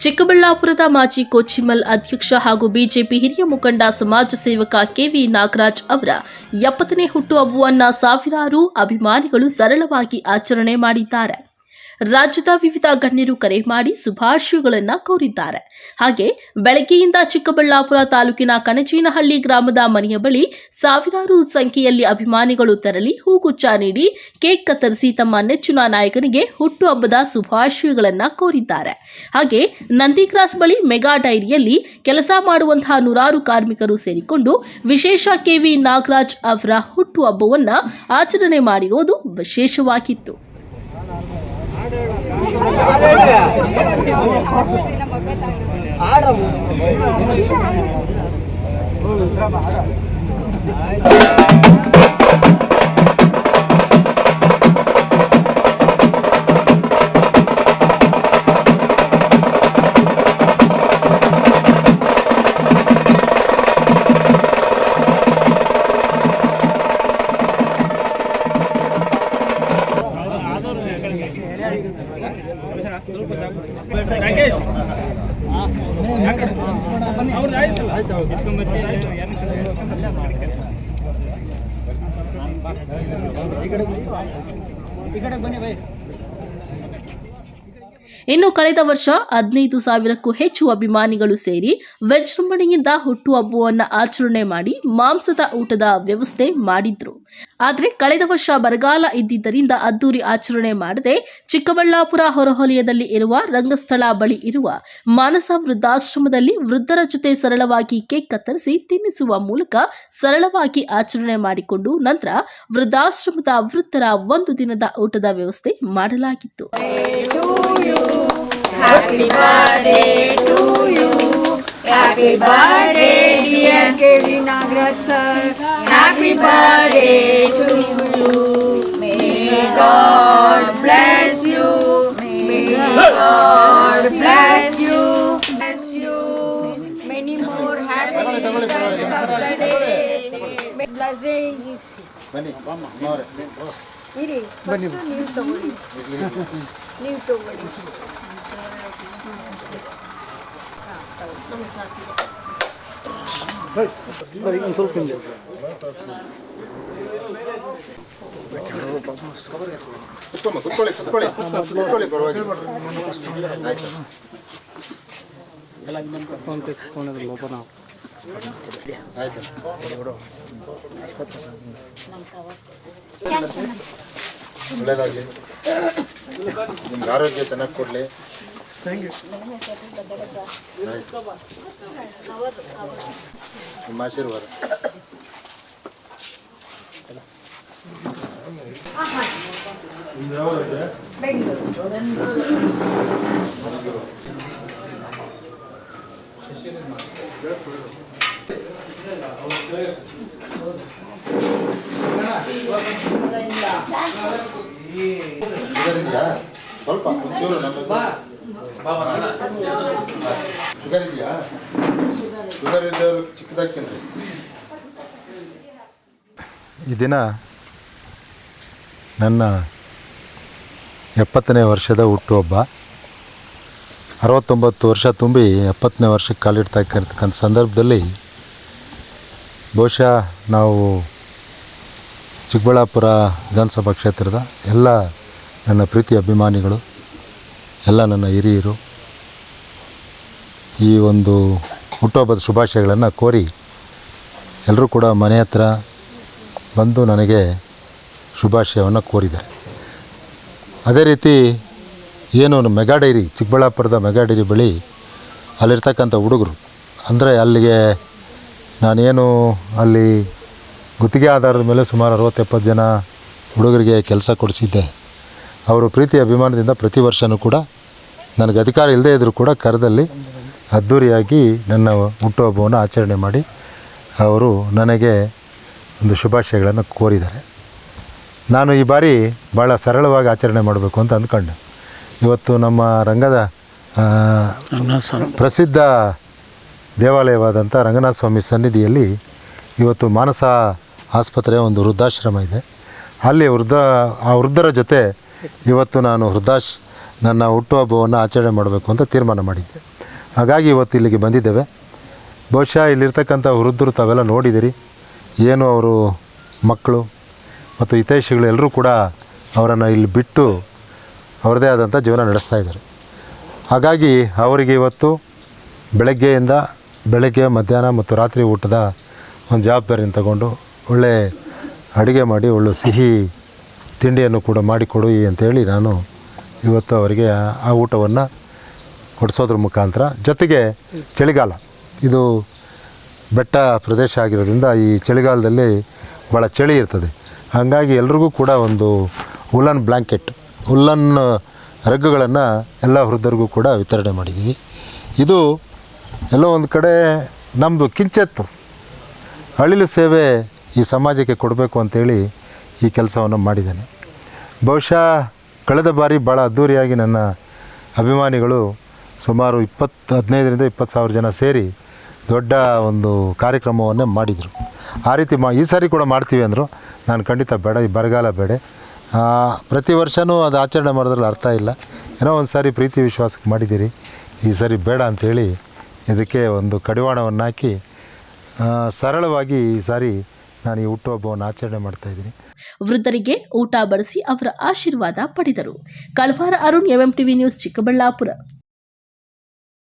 ಚಿಕ್ಕಬಳ್ಳಾಪುರದ ಮಾಜಿ ಕೋಚಿಮಲ್ ಅಧ್ಯಕ್ಷ ಹಾಗೂ ಬಿಜೆಪಿ ಹಿರಿಯ ಮುಖಂಡ ಸಮಾಜ ಸೇವಕ ಕೆವಿ ನಾಗರಾಜ್ ಅವರ 70ನೇ ಹುಟ್ಟುಹಬ್ಬವನ್ನು ಸಾವಿರಾರು ಅಭಿಮಾನಿಗಳು ಸರಳವಾಗಿ ಆಚರಣೆ ಮಾಡಿದ್ದಾರೆ. ರಾಜ್ಯದ ವಿವಿಧ ಗಣ್ಯರು ಕರೆ ಮಾಡಿ ಶುಭಾಶಯಗಳನ್ನು ಕೋರಿದ್ದಾರೆ. ಹಾಗೆ ಬೆಳಗ್ಗೆಯಿಂದ ಚಿಕ್ಕಬಳ್ಳಾಪುರ ತಾಲೂಕಿನ ಕಣಚೀನಹಳ್ಳಿ ಗ್ರಾಮದ ಮನೆಯ ಬಳಿ ಸಾವಿರಾರು ಸಂಖ್ಯೆಯಲ್ಲಿ ಅಭಿಮಾನಿಗಳು ತೆರಳಿ ಹೂಗುಚ್ಛ ನೀಡಿ ಕೇಕ್ ಕತ್ತರಿಸಿ ತಮ್ಮ ನೆಚ್ಚಿನ ನಾಯಕನಿಗೆ ಹುಟ್ಟುಹಬ್ಬದ ಶುಭಾಶಯಗಳನ್ನು ಕೋರಿದ್ದಾರೆ. ಹಾಗೆ ನಂದಿ ಕ್ರಾಸ್ ಬಳಿ ಮೆಗಾ ಡೈರಿಯಲ್ಲಿ ಕೆಲಸ ಮಾಡುವಂತಹ ನೂರಾರು ಕಾರ್ಮಿಕರು ಸೇರಿಕೊಂಡು ವಿಶೇಷ ಕೆವಿ ನಾಗರಾಜ್ ಅವರ ಹುಟ್ಟುಹಬ್ಬವನ್ನು ಆಚರಣೆ ಮಾಡಿರುವುದು ವಿಶೇಷವಾಗಿತ್ತು. ಇನ್ನು ಕಳೆದ ವರ್ಷ 15,000ಕ್ಕೂ ಹೆಚ್ಚು ಅಭಿಮಾನಿಗಳು ಸೇರಿ ವಿಜೃಂಭಣೆಯಿಂದ ಹುಟ್ಟುಹಬ್ಬವನ್ನು ಆಚರಣೆ ಮಾಡಿ ಮಾಂಸದ ಊಟದ ವ್ಯವಸ್ಥೆ ಮಾಡಿದ್ರು. ಆದರೆ ಕಳೆದ ವರ್ಷ ಬರಗಾಲ ಇದ್ದಿದ್ದರಿಂದ ಅದ್ದೂರಿ ಆಚರಣೆ ಮಾಡದೆ ಚಿಕ್ಕಬಳ್ಳಾಪುರ ಹೊರವಲಯದಲ್ಲಿ ಇರುವ ರಂಗಸ್ಥಳ ಬಳಿ ಇರುವ ಮಾನಸ ವೃದ್ಧಾಶ್ರಮದಲ್ಲಿ ವೃದ್ಧರ ಜೊತೆ ಸರಳವಾಗಿ ಕೇಕ್ ಕತ್ತರಿಸಿ ತಿನ್ನಿಸುವ ಮೂಲಕ ಸರಳವಾಗಿ ಆಚರಣೆ ಮಾಡಿಕೊಂಡು ನಂತರ ವೃದ್ಧಾಶ್ರಮದ ವೃದ್ಧರ ಒಂದು ದಿನದ ಊಟದ ವ್ಯವಸ್ಥೆ ಮಾಡಲಾಗಿತ್ತು. Happy birthday to you. Happy birthday dear K.V. Nagraj sir. Happy birthday to you. May God bless you. May God bless you. Bless you. Many more happy returns of the day. Blessings. Bani, more. Iri, first ನೀವು ತಗೊಳ್ಳಿ. ನೀವು ತಗೊಳ್ಳಿ. ಕುತ್ಕೊಳ್ಳಿ ಪರವಾಗಿಲ್ಲ. ಆಯ್ತು ಒಳ್ಳೆಯದಾಗಲಿ, ನಿಮ್ಗೆ ಆರೋಗ್ಯ ಚೆನ್ನಾಗಿ ಕೊಡಲಿ. ನಿಮ್ಮ ಆಶೀರ್ವಾದ. ಸ್ವಲ್ಪ ಒಂಚೂರು ಶುಗರ್ ಇದೆಯಾ? ಶುಗರ್ ಇದ್ದವರು ಚಿಕ್ಕದಾಗಿ ತಿನ್ನಿ. ಈ ದಿನ ನನ್ನ 70ನೇ ವರ್ಷದ ಹುಟ್ಟುಹಬ್ಬ. 69 ವರ್ಷ ತುಂಬಿ 70ನೇ ವರ್ಷಕ್ಕೆ ಕಾಲಿಡ್ತಾ ಇರ್ತಕ್ಕಂಥ ಸಂದರ್ಭದಲ್ಲಿ ಬಹುಶಃ ನಾವು ಚಿಕ್ಕಬಳ್ಳಾಪುರ ವಿಧಾನಸಭಾ ಕ್ಷೇತ್ರದ ಎಲ್ಲ ನನ್ನ ಪ್ರೀತಿ ಅಭಿಮಾನಿಗಳು, ಎಲ್ಲ ನನ್ನ ಹಿರಿಯರು ಈ ಒಂದು ಹುಟ್ಟುಹಬ್ಬದ ಶುಭಾಶಯಗಳನ್ನು ಕೋರಿ ಎಲ್ಲರೂ ಕೂಡ ಮನೆ ಹತ್ರ ಬಂದು ನನಗೆ ಶುಭಾಶಯವನ್ನು ಕೋರಿದ್ದಾರೆ. ಅದೇ ರೀತಿ ಏನು ಮೆಗಾ ಡೈರಿ, ಚಿಕ್ಕಬಳ್ಳಾಪುರದ ಮೆಗಾ ಡೈರಿ ಬಳಿ ಅಲ್ಲಿರ್ತಕ್ಕಂಥ ಹುಡುಗರು, ಅಂದರೆ ಅಲ್ಲಿಗೆ ನಾನೇನು ಅಲ್ಲಿ ಗುತ್ತಿಗೆ ಆಧಾರದ ಮೇಲೆ ಸುಮಾರು 60-70 ಜನ ಹುಡುಗರಿಗೆ ಕೆಲಸ ಕೊಡಿಸಿದ್ದೆ. ಅವರು ಪ್ರೀತಿ ಅಭಿಮಾನದಿಂದ ಪ್ರತಿ ವರ್ಷವೂ ಕೂಡ ನನಗೆ ಅಧಿಕಾರ ಇಲ್ಲದೇ ಇದ್ದರೂ ಕೂಡ ಕರೆದಲ್ಲಿ ಅದ್ಧೂರಿಯಾಗಿ ನನ್ನ ಹುಟ್ಟುಹಬ್ಬವನ್ನು ಆಚರಣೆ ಮಾಡಿ ಅವರು ನನಗೆ ಒಂದು ಶುಭಾಶಯಗಳನ್ನು ಕೋರಿದ್ದಾರೆ. ನಾನು ಈ ಬಾರಿ ಭಾಳ ಸರಳವಾಗಿ ಆಚರಣೆ ಮಾಡಬೇಕು ಅಂತ ಅಂದ್ಕೊಂಡೆ. ಇವತ್ತು ನಮ್ಮ ರಂಗದ ಪ್ರಸಿದ್ಧ ದೇವಾಲಯವಾದಂಥ ರಂಗನಾಥ ಸ್ವಾಮಿ ಸನ್ನಿಧಿಯಲ್ಲಿ ಇವತ್ತು ಮಾನಸ ಆಸ್ಪತ್ರೆಯ ಒಂದು ವೃದ್ಧಾಶ್ರಮ ಇದೆ. ಅಲ್ಲಿ ವೃದ್ಧರ ಜೊತೆ ಇವತ್ತು ನಾನು ನನ್ನ ಹುಟ್ಟುಹಬ್ಬವನ್ನು ಆಚರಣೆ ಮಾಡಬೇಕು ಅಂತ ತೀರ್ಮಾನ ಮಾಡಿದ್ದೆ. ಹಾಗಾಗಿ ಇವತ್ತು ಇಲ್ಲಿಗೆ ಬಂದಿದ್ದೇವೆ. ಬಹುಶಃ ಇಲ್ಲಿರ್ತಕ್ಕಂಥ ವೃದ್ಧರು ತಾವೆಲ್ಲ ನೋಡಿದಿರಿ, ಏನು ಅವರು ಮಕ್ಕಳು ಮತ್ತು ಹಿತೈಷಿಗಳು ಎಲ್ಲರೂ ಕೂಡ ಅವರನ್ನು ಇಲ್ಲಿ ಬಿಟ್ಟು ಅವರದೇ ಆದಂಥ ಜೀವನ ನಡೆಸ್ತಾ ಇದ್ದಾರೆ. ಹಾಗಾಗಿ ಅವರಿಗೆ ಇವತ್ತು ಬೆಳಗ್ಗೆ ಮಧ್ಯಾಹ್ನ ಮತ್ತು ರಾತ್ರಿ ಊಟದ ಒಂದು ಜವಾಬ್ದಾರಿಯನ್ನು ತಗೊಂಡು ಒಳ್ಳೆ ಅಡುಗೆ ಮಾಡಿ ಒಳ್ಳೆ ಸಿಹಿ ತಿಂಡಿಯನ್ನು ಕೂಡ ಮಾಡಿಕೊಡು ಅಂತೇಳಿ ನಾನು ಇವತ್ತು ಅವರಿಗೆ ಆ ಊಟವನ್ನು ಕೊಡಿಸೋದ್ರ ಮುಖಾಂತರ, ಜೊತೆಗೆ ಚಳಿಗಾಲ, ಇದು ಬೆಟ್ಟ ಪ್ರದೇಶ ಆಗಿರೋದ್ರಿಂದ ಈ ಚಳಿಗಾಲದಲ್ಲಿ ಭಾಳ ಚಳಿ ಇರ್ತದೆ. ಹಾಗಾಗಿ ಎಲ್ರಿಗೂ ಕೂಡ ಒಂದು ಉಲ್ಲನ್ ಬ್ಲ್ಯಾಂಕೆಟ್, ಉಲ್ಲನ್ ರಗ್ಗುಗಳನ್ನು ಎಲ್ಲ ವೃದ್ಧರಿಗೂ ಕೂಡ ವಿತರಣೆ ಮಾಡಿದ್ದೀವಿ. ಇದು ಎಲ್ಲೋ ಒಂದು ಕಡೆ ನಮ್ಮದು ಕಿಂಚಿತ್ತು ಅಳಿಲು ಸೇವೆ ಈ ಸಮಾಜಕ್ಕೆ ಕೊಡಬೇಕು ಅಂಥೇಳಿ ಈ ಕೆಲಸವನ್ನು ಮಾಡಿದ್ದೇನೆ. ಬಹುಶಃ ಕಳೆದ ಬಾರಿ ಭಾಳ ಅದ್ಧೂರಿಯಾಗಿ ನನ್ನ ಅಭಿಮಾನಿಗಳು ಸುಮಾರು 15,000 to 20,000 ಜನ ಸೇರಿ ದೊಡ್ಡ ಒಂದು ಕಾರ್ಯಕ್ರಮವನ್ನೇ ಮಾಡಿದರು. ಆ ರೀತಿ ಈ ಸಾರಿ ಕೂಡ ಮಾಡ್ತೀವಿ ಅಂದರು. ನಾನು ಖಂಡಿತ ಬೇಡ, ಈ ಬರಗಾಲ ಬೇಡ, ಪ್ರತಿ ವರ್ಷವೂ ಅದು ಆಚರಣೆ ಮಾಡೋದ್ರಲ್ಲಿ ಅರ್ಥ ಇಲ್ಲ, ಏನೋ ಒಂದು ಸಾರಿ ಪ್ರೀತಿ ವಿಶ್ವಾಸಕ್ಕೆ ಮಾಡಿದ್ದೀರಿ, ಈ ಸಾರಿ ಬೇಡ ಅಂಥೇಳಿ ಇದಕ್ಕೆ ಒಂದು ಕಡಿವಾಣವನ್ನು ಹಾಕಿ ಸರಳವಾಗಿ ಈ ಸಾರಿ ನಾನು ಈ ಹುಟ್ಟುಹಬ್ಬವನ್ನು ಆಚರಣೆ ಮಾಡ್ತಾಯಿದ್ದೀನಿ. ವೃದ್ಧರಿಗೆ ಊಟ ಬಡಿಸಿ ಅವರ ಆಶೀರ್ವಾದ ಪಡೆದರು. ಕಳವಾರ ಅರುಣ್, MMTV ನ್ಯೂಸ್, ಚಿಕ್ಕಬಳ್ಳಾಪುರ.